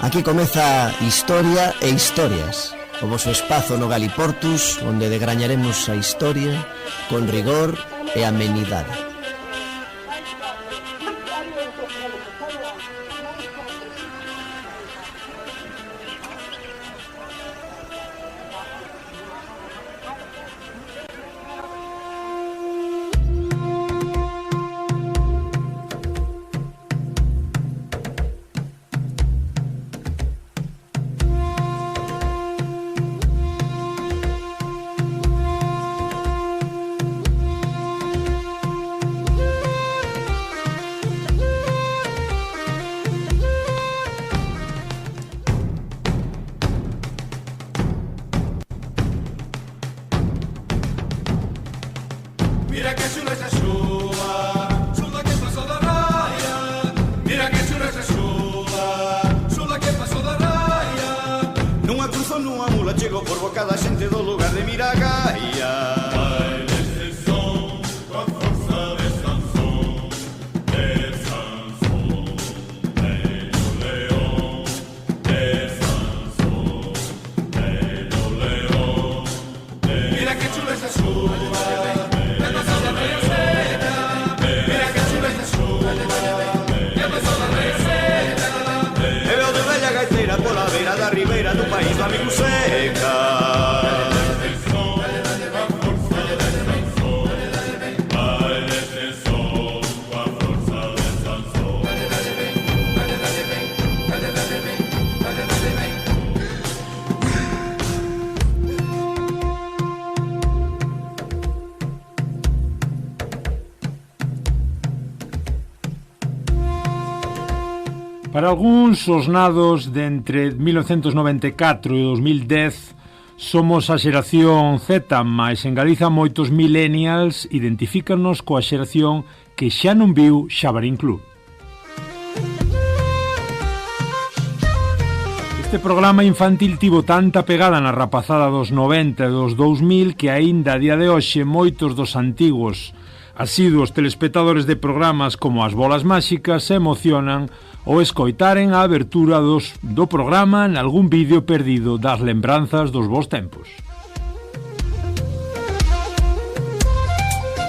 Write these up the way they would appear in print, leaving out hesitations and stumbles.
Aquí comeza Historia e Historias, o voso espazo no Galiportus, onde degrañaremos a historia con rigor e amenidade. Mira que chula esa xuda, xuda que pasou da raya. Mira que chula esa xuda, xuda que pasou da raya. Nunha cruzo nunha mula chego por boca da xente do lugar de Miragaia. Ribeira do país do amigo Seca. Para algúns, os nados de entre 1994 e 2010 somos a xeración Z, mas en Galiza moitos millennials identifícanos coa xeración que xa non viu Xabarín Club. Este programa infantil tivo tanta pegada na rapazada dos 90 e dos 2000 que aínda a día de hoxe moitos dos antigos asiduos telespectadores de programas como As Bolas Máxicas se emocionan ou escoitaren a abertura do programa en algún vídeo perdido das lembranzas dos bons tempos.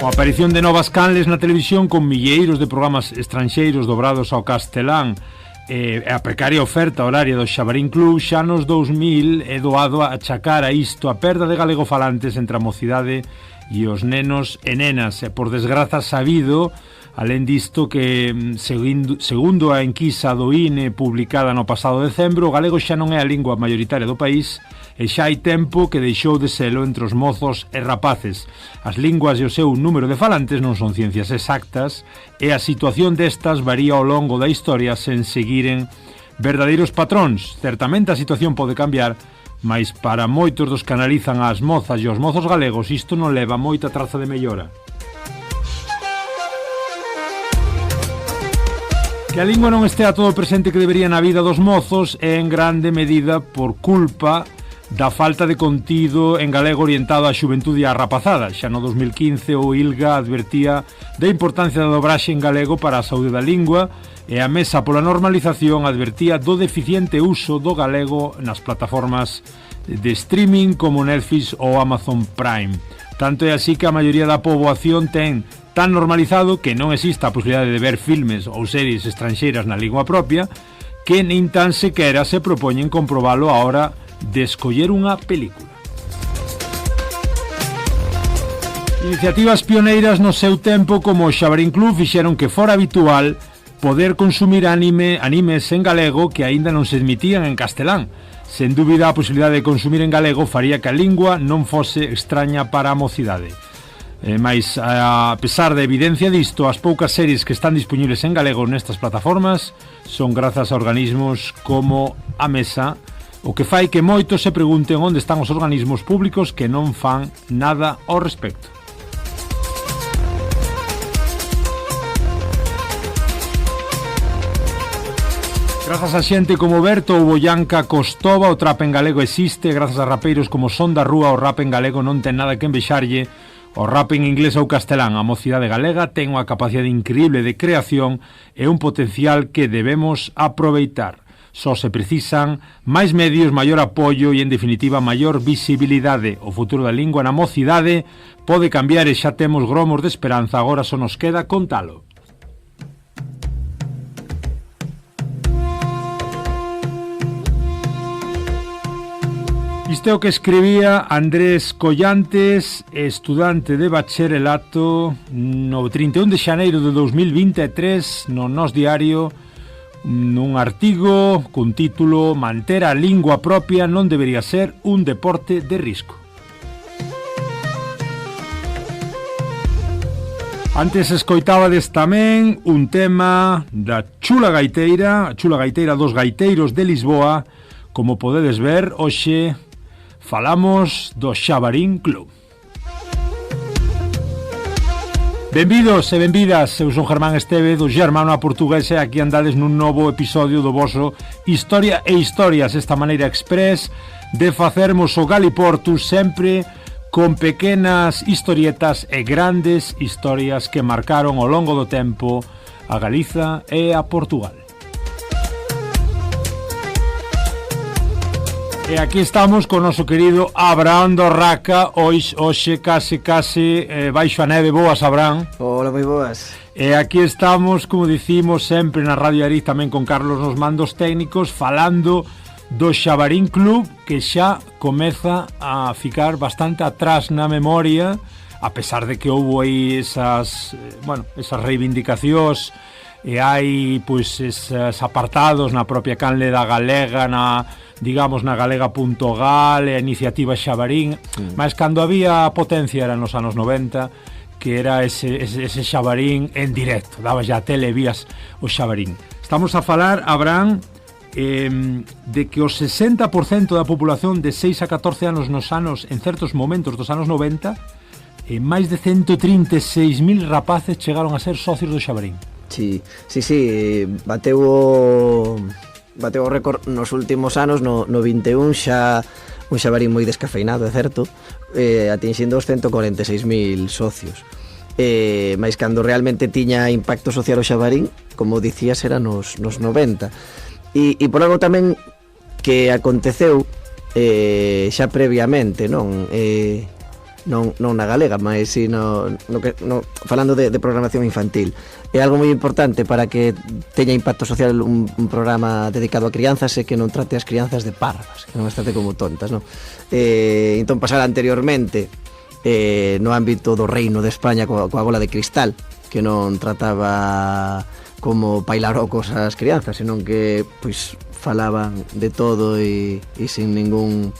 Coa aparición de novas canles na televisión con milleiros de programas estranxeiros dobrados ao castelán e a precaria oferta horaria do Xabarín Club, xa nos 2000 é doado a achacar a isto a perda de galegofalantes entre a mocidade e os nenos e nenas, e por desgraza sabido, alén disto que, segundo a enquisa do INE publicada no pasado decembro, o galego xa non é a lingua maioritaria do país e xa hai tempo que deixou de selo entre os mozos e rapaces. As linguas e o seu número de falantes non son ciencias exactas e a situación destas varía ao longo da historia sen seguiren verdadeiros patróns. Certamente a situación pode cambiar, mas para moitos dos que analizan as mozas e os mozos galegos isto non leva moita traza de mellora. Que a lingua non estea todo presente que debería na vida dos mozos é en grande medida por culpa da falta de contido en galego orientado á xuventude e á rapazada. Xa no 2015 o ILGA advertía da importancia da dobraxe en galego para a saúde da lingua e a Mesa pola Normalización advertía do deficiente uso do galego nas plataformas de streaming como Netflix ou Amazon Prime. Tanto é así que a maioría da poboación ten tan normalizado que non exista a posibilidade de ver filmes ou series estranxeiras na lingua propia que nin tan sequera se propoñen comprobalo a hora de escoller unha película. Iniciativas pioneiras no seu tempo como o Xabarín Club fixeron que fora habitual poder consumir animes en galego que aínda non se emitían en castelán. Sen dúbida a posibilidade de consumir en galego faría que a lingua non fose extraña para a mocidade. Mais, a pesar da evidencia disto, as poucas series que están disponibles en galego nestas plataformas son grazas a organismos como a Mesa, o que fai que moitos se pregunten onde están os organismos públicos que non fan nada ao respecto. Grazas a xente como Berto ou Boyanca Costova, o trap en galego existe. Grazas a rapeiros como Son da Rúa, o rap en galego non ten nada que envexarlle o rap en inglés ou castelán. A mocidade galega ten unha capacidade increíble de creación e un potencial que debemos aproveitar. Só se precisan máis medios, maior apoio e, en definitiva, maior visibilidade. O futuro da lingua na mocidade pode cambiar e xa temos gromos de esperanza, agora só nos queda contalo. Isto é o que escribía Andrés Collantes, estudante de bacharelato, no 31 de xaneiro de 2023, no Nós Diario, nun artigo con título "Manter a lingua propia non debería ser un deporte de risco". Antes escoitábades tamén un tema da Chula Gaiteira, a Chula Gaiteira dos Gaiteiros de Lisboa. Como podedes ver, hoxe falamos do Xabarín Club. Benvidos e benvidas, eu son Germán Esteve do Germano a Portuguesa e aquí andades nun novo episodio do voso Historia e Historias, esta maneira express de facermos o Galiportus sempre con pequenas historietas e grandes historias que marcaron ao longo do tempo a Galiza e a Portugal. E aquí estamos con o noso querido Abraham Dorraca, hoxe case baixo a neve. Boas, Abraham. Hola, moi boas. E aquí estamos, como dicimos, sempre na Radio Ariz, tamén con Carlos nos mandos técnicos, falando do Xabarín Club, que xa comeza a ficar bastante atrás na memoria, a pesar de que houve aí esas reivindicacións, e hai pois esos apartados na propia canle da Galega, na galega.gal, e a iniciativa Xabarín, mas cando había potencia era nos anos 90, que era ese Xabarín en directo, dabas ya a tele e vías o Xabarín. Estamos a falar, Abraham, de que o 60% da población de 6 a 14 anos en certos momentos dos anos 90, máis de 136.000 rapaces chegaron a ser socios do Xabarín. Sí, bateu o récord nos últimos anos, no 21 xa un Xabarín moi descafeinado, é certo, atinxindo os 146.000 socios. Mais cando realmente tiña impacto social o Xabarín, como dicías, era nos 90. E por algo tamén que aconteceu xa previamente, non na galega, mas si falando de programación infantil. É algo moi importante para que teña impacto social un programa dedicado a crianzas e que non trate as crianzas de parvas, que non as trate como tontas, non? Entón pasara anteriormente no ámbito do Reino de España coa bola de cristal, que non trataba como pailarocos as crianzas, senón que pois falaban de todo e sin ningún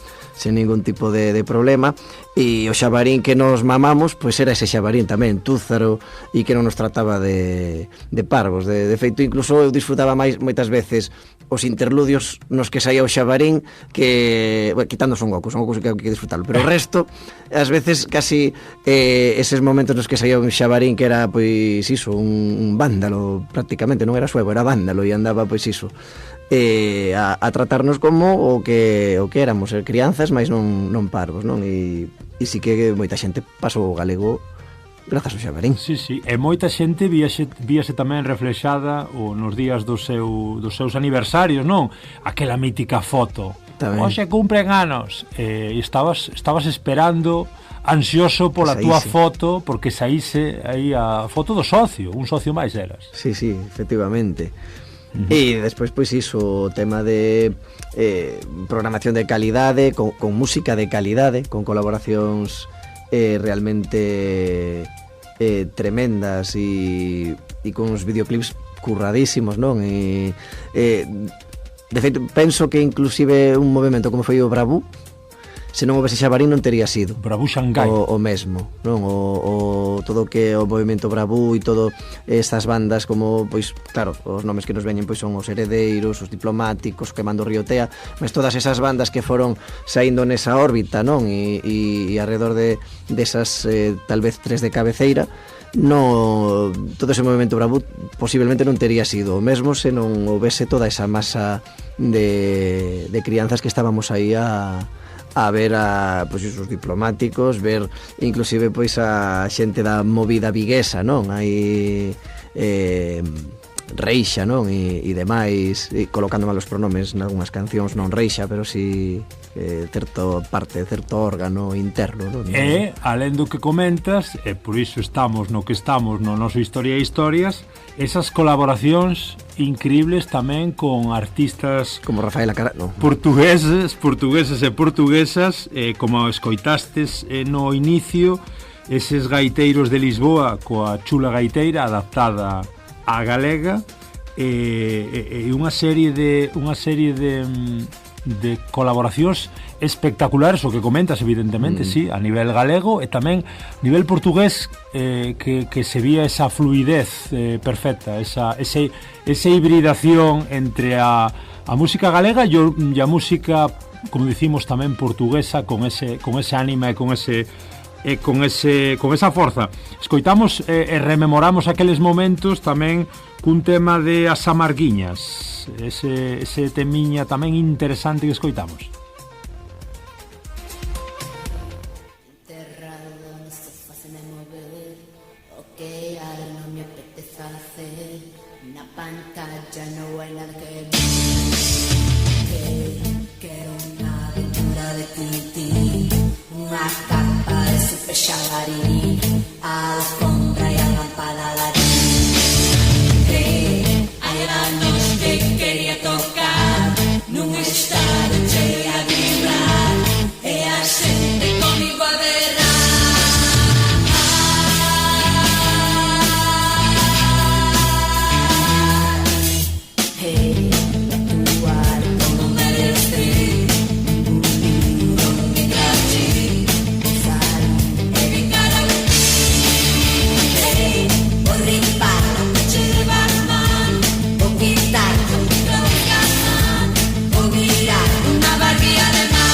tipo de problema. E o Xabarín que nos mamamos, pois era ese Xabarín tamén túzaro e que non nos trataba de parvos. De feito, incluso eu disfrutaba moitas veces os interludios nos que saía o Xabarín, que, quitando Son Goku que hai que disfrutarlo, pero o resto, ás veces casi eses momentos nos que saía un Xabarín que era, pois iso, un vándalo prácticamente, non era suevo, era vándalo, e andaba, pois iso, a tratarnos como o que éramos, crianzas, mas non parvos, non? E si que moita xente pasou o galego grazas ao Xabarín. Sí, e moita xente víase tamén reflexada nos días dos seus aniversarios, non? Aquela mítica foto. Hoxe cumpren anos. E estabas esperando, ansioso pola túa foto, porque saíse aí a foto do socio, un socio máis eras. Sí, efectivamente. E despois, pois iso, o tema de programación de calidade, con música de calidade, con colaboracións realmente tremendas e con uns videoclips curradísimos, non? De feito, penso que inclusive un movimento como foi o Bravú, se non houvese Xabarín non tería sido Bravú Xangai o mesmo, non? Todo que o movimento Bravú e todo estas bandas, como, pois, claro, os nomes que nos veñen pois son os Heredeiros, os Diplomáticos, Quemando o Río Tea, mas todas esas bandas que foron saindo nesa órbita, non? E alrededor desas tal vez tres de cabeceira, todo ese movimento Bravú posiblemente non tería sido o mesmo se non houvese toda esa masa de crianzas que estábamos aí a ver pois os Diplomáticos, ver inclusive pois a xente da movida viguesa, non? Aí reixa, non? E demais, e colocando malos pronomes nalgúnas cancións, non reixa, pero si certo parte, certo órgano interno, non? E, alén do que comentas, e por iso estamos no que estamos no noso Historia e Historias, esas colaboracións increíbles tamén con artistas Como Rafaela Carrá, no. portugueses e portuguesas, como escoitastes no inicio, eses gaiteiros de Lisboa coa chula gaiteira adaptada á galega, e unha serie de colaboracións espectaculares, o que comentas evidentemente, sí, a nivel galego e tamén a nivel portugués, que se vía esa fluidez perfecta, esa hibridación entre a música galega e a música, como dicimos, tamén portuguesa, con ese ánima e con esa forza. Escoitamos e rememoramos aqueles momentos tamén cun tema de As Amarguiñas, ese temiña tamén interesante que escoitamos. Enterrado no sofá sen me mover, o que hai non me apetece facer, na pantalla non hai nada que ver. Quero unha aventura de Tintín, unha capa de super xabarín, a alfombra e a lampada da hai anos que quería tocar nun estado cheo a vibrar e a xente comigo a berrar. Actuar como merece, non me cache, usar evitar a o rimpar o peche de Batman, o quitar o microcasan, o mirar unha barriga de mar.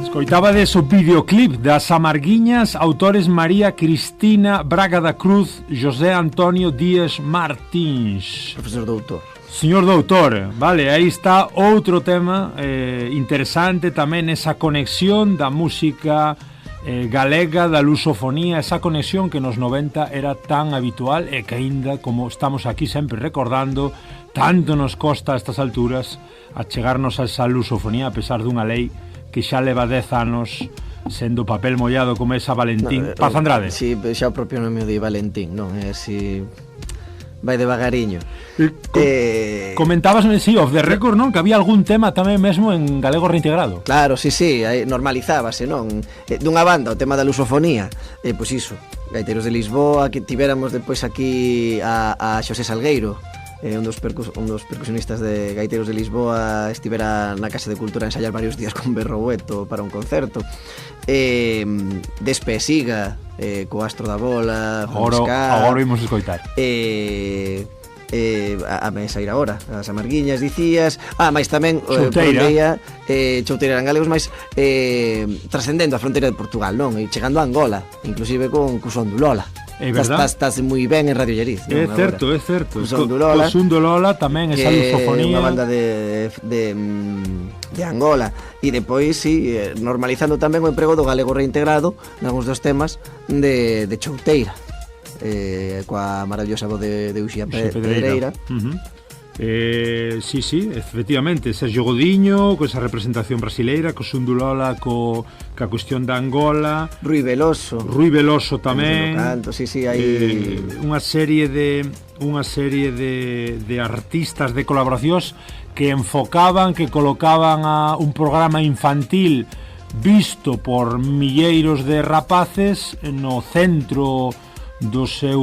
Escoitabades o videoclip das Amarguiñas, autores María Cristina Braga da Cruz, José Antonio Díaz Martins. Profesor doutor. Señor doutor, vale, aí está outro tema interesante tamén, esa conexión da música galega, da lusofonía, esa conexión que nos 90 era tan habitual e que aínda, como estamos aquí sempre recordando, tanto nos costa a estas alturas a chegarnos a esa lusofonía a pesar dunha lei que xa leva 10 anos sendo papel mollado como esa Valentín. Paz Andrade. Si, xa o propio nome de Valentín, non? É así, vai devagariño. Comentabas, sí, off the record, non? Que había algún tema tamén mesmo en galego reintegrado. Claro, sí, normalizábase, non? Dunha banda, o tema da lusofonía, pois iso, Gaiteiros de Lisboa, que tivéramos depois aquí a Xosé Salgueiro, un dos percusionistas de Gaiteiros de Lisboa, estivera na Casa de Cultura a ensayar varios días con Berrobueto para un concerto. Despe Siga, co Astro da Bola, agora imos escoitar. A mesa ir agora, as Amarguiñas dicías, máis tamén Chouteira, Chouteira eran galegos, máis trascendendo a fronteira de Portugal, non? E chegando a Angola, inclusive con Son do Lola. É verdad. Estás moi ben en Radio Lleriz, non? É certo. Son do Lola, tamén esa lusofonía, unha banda de Angola. E depois, sí, normalizando tamén o emprego do galego reintegrado nalgúns dos temas de Chouteira, coa maravillosa voz de Uxía Pedreira. Sí, efectivamente, Sergio Godiño, con esa representación brasileira, co Sundulola, ca cuestión da Angola, Rui Veloso tamén, canto, sí, hai unha serie de artistas de colaboracións que enfocaban, que colocaban a un programa infantil visto por milleiros de rapaces no centro do seu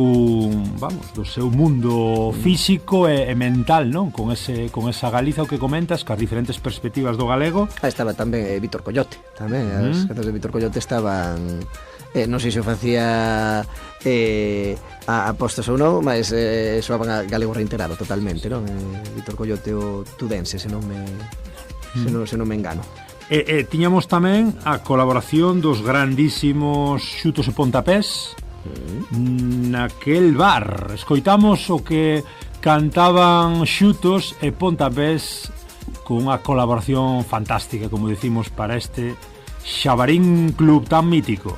mundo físico e mental, non? Con esa Galiza, o que comentas, cas diferentes perspectivas do galego. Estaba tamén Vítor Coyote, tamén as cantas de Vítor Coyote estaban, non sei se o facía a postos ou non, mas soaban a galego reintegrado totalmente, non? Vítor Coyote o tudense, se non me engano. Tiñamos tamén a colaboración dos grandísimos Xutos e Pontapés naquel bar. Escoitamos o que cantaban xutos e pontapés cunha colaboración fantástica, como decimos, para este Xabarín Club tan mítico.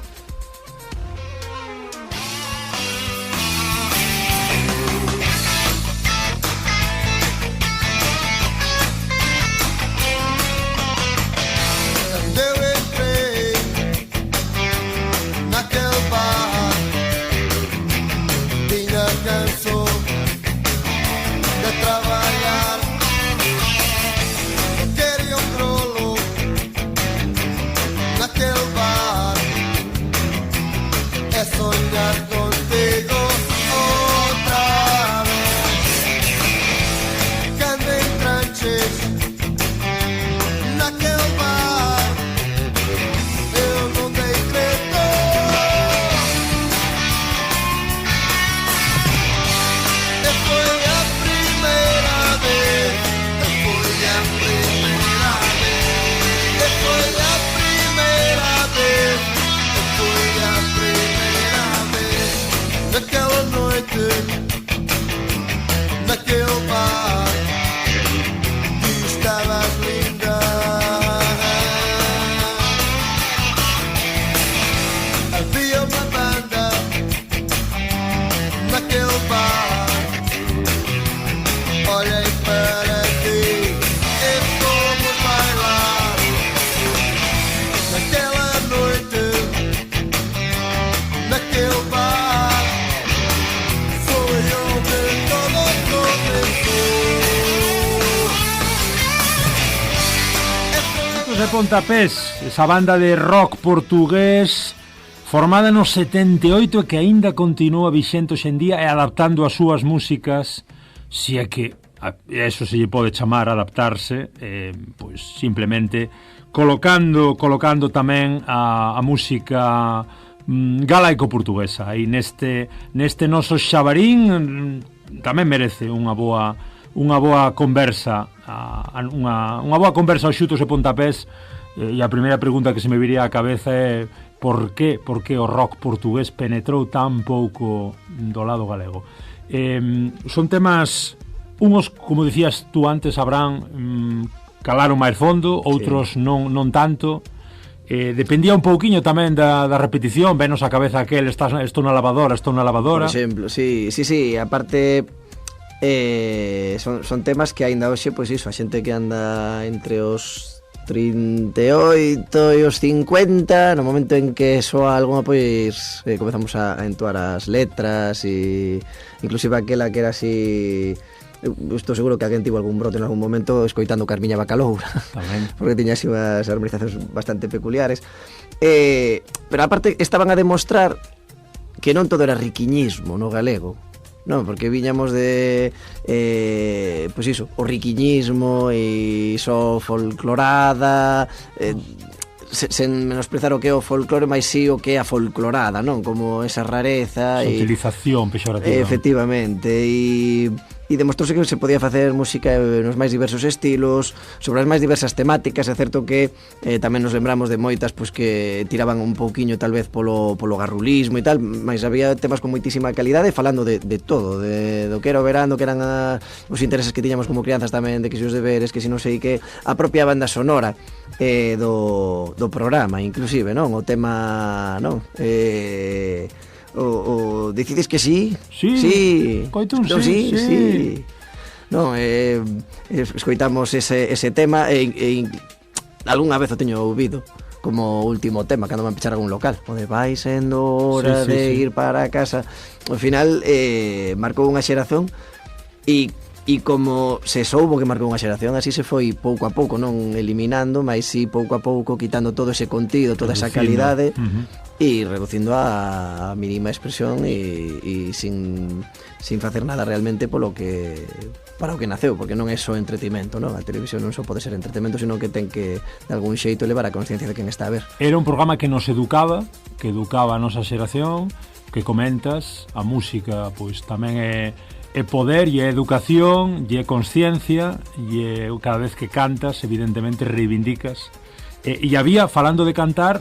Pontapés, esa banda de rock portugués formada no 78 e que aínda continúa vixente hoxe en día e adaptando as súas músicas, si é que eso se lle pode chamar adaptarse, pois simplemente colocando tamén a música galaico-portuguesa. E neste noso Xabarín tamén merece unha boa conversa, unha boa conversa aos xutos e pontapés. E a primeira pregunta que se me viría á cabeza é por que o rock portugués penetrou tan pouco do lado galego. Son temas, unos, como dicías tú antes, Abraham, calaron máis fondo, outros sí, non tanto. Dependía un pouquiño tamén da repetición, venos a cabeza aquel, estou na lavadora. Por exemplo, sí, aparte son temas que aínda hoxe, pois iso, a xente que anda entre os 38 e os 50, no momento en que soa algunha, pois comezamos a entoar as letras, e inclusive aquela que era así, estou seguro que alguén tivo algún brote en algún momento escoitando Carmiña Bacaloura, porque tiña así unhas harmonizacións bastante peculiares, pero aparte estaban a demostrar que non todo era riquiñismo no galego. Non, porque viñamos de pois iso, o riquiñismo e só folclorada, sen menosprezar o que é o folclore, mas si o que é a folclorada, non? Como esa rareza e utilización pexorativa. Efectivamente, e demostrouse que se podía facer música nos máis diversos estilos, sobre as máis diversas temáticas. É certo que tamén nos lembramos de moitas pois que tiraban un pouquiño tal vez polo garrulismo e tal, mas había temas con moitísima calidade, falando de todo, do que era o verano, que eran os intereses que tiñamos como crianzas tamén, de que se os deberes, que se non sei que, a propia banda sonora do programa, inclusive, non? O tema, non? O decides que sí? Sí. Coitón, sí. Non, escoitamos ese tema e algunha vez o teño ouvido como último tema cando me pechar algún local, o de vai sendo hora de ir para casa. Ao final marcou unha xeración e como se soubo que marcou unha xeración, así se foi pouco a pouco, non eliminando, mas si pouco a pouco quitando todo ese contido, toda esa calidade, e reducindo a mínima expresión e sin facer nada realmente para o que naceu, porque non é só entretenimento, non? A televisión non só pode ser entretenimento, sino que ten que de algún xeito levar a consciencia de quen está a ver. Era un programa que nos educaba, que educaba a nosa xeración, que comentas, a música pois tamén é poder, e é educación, e é consciencia, e cada vez que cantas evidentemente reivindicas. E había, falando de cantar,